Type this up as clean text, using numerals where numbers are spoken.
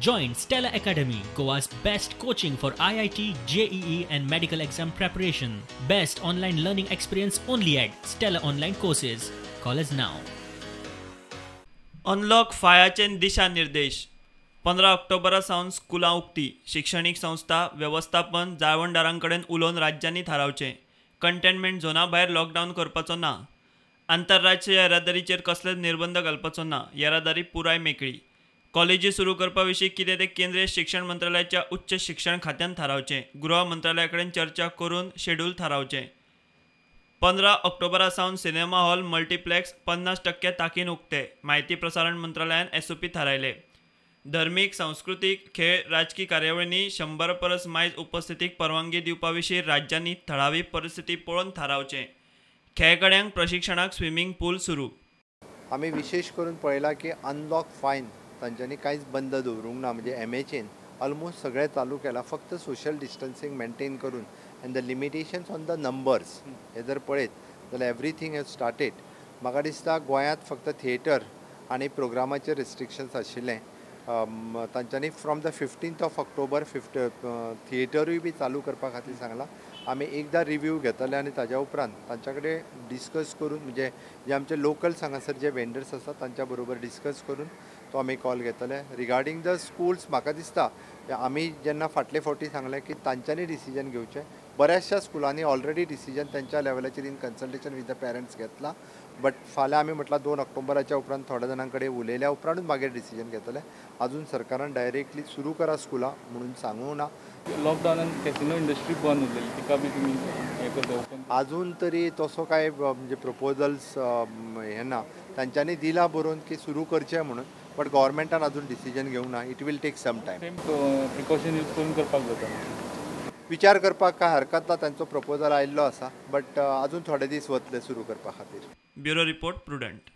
Join Stella Academy, Goa's best coaching for IIT, JEE and medical exam preparation. Best online learning experience only at Stella Online Courses. Call us now. Unlock 5चे दिशानिर्देश 15 ऑक्टोबरा सावन स्कुलां उक्ती. शिक्षणीक संस्था व्यवस्थापन जाळवणदारांकडेन उलोवन राज्यांनी थारावचें. Containment झोना भायर लॉकडावन करपाचो ना. आंतरराष्ट्रीय येरादारीचेर कसलेच निर्बंध घालपाचो ना. येरादारी पुराय मेकळी. कॉलेजी सुरू करपा विशीं कितें तें केंद्रीय शिक्षण मंत्रालयाच्या उच्च शिक्षण खात्यान थारावचें. गृह मंत्रालया कडेन चर्चा करून शेड्यूल थारावचें. 15 ऑक्टोबरा सावन सिनेमा हॉल मल्टीप्लेक्स 50% ताकीन उक्ते. माहिती प्रसारण मंत्रालयान SOP थारायले. धर्मीक, सांस्कृतीक, खेळ, राजकी कार्यावळींनी 100 परस मायज उपस्थितीक परवानगी दिवपा विशीं राज्यांनी थळावी परिस्थिती पळोवन थारावचें. खेळगड्यांक प्रशिक्षणाक स्विमींग पूल सुरू. आम्ही विशेष करून पळयला की अनलॉक 5 तांच्यांनी कांयच बंद दवरूंक ना. म्हणजे MHAन ऑलमोस्ट सगळें चालू केलां. फक्त सोशल डिस्टन्सिंग मेंटेन करून end the limitations on the numbers हे जर पळयत जाल्यार एवरीथींग हॅज स्टार्टेड. म्हाका दिसता गोंयांत फक्त थिएटर आनी प्रोग्रामाचेर रिस्ट्रिक्शन्स आशिल्ले. तांच्यांनी from the 15th of October थिएटरूय बी चालू करपा खातीर सांगलां. आमी एकदां रिव्यू घेतले आनी ताज्या उपरांत तांच्या कडेन डिस्कस करून म्हणजे जे आमचे लोकल्स हांगासर जे वेंडर्स आसात तांच्या बरोबर डिस्कस करून तो आमी कॉल घेतले. रिगार्डींग द स्कूल्स म्हाका दिसता आमी जेन्ना फाटले फावटी सांगलें की तांच्यांनी डिसिजन घेवचें. बऱ्याचशा स्कुलांनी ऑलरेडी डिसिजन तेंच्या लेवलाचेर in consultation with the parents घेतला. बट फाल्यां आमी म्हटलां 2 ऑक्टोबराच्या उपरांत थोड्या जाणां कडेन उलयल्या उपरांतूच मागीर डिसिजन घेतले. अजून सरकारान डायरेक्टली सुरू करा स्कुलां म्हणून सांगूंक ना. लॉकडावनान कॅसिनो इंडस्ट्री बंद उरलेली तिका बी तुमी हें करता ओपन? अजून तरी तसो काय म्हणजे प्रपोजल्स हे ना. तांच्यांनी दिला बरोवन की सुरू करचें म्हणून. बट गव्हर्मेंटान अजून डिसिजन घेवंक ना. It will take some time. Precaution use करून करपाक जाता. विचार करपाक काय हरकत ना. तांचो प्रपोजल आयिल्लो आसा. बट अजून थोडे दीस वतले सुरू करपा खातीर. Bureau report prudent.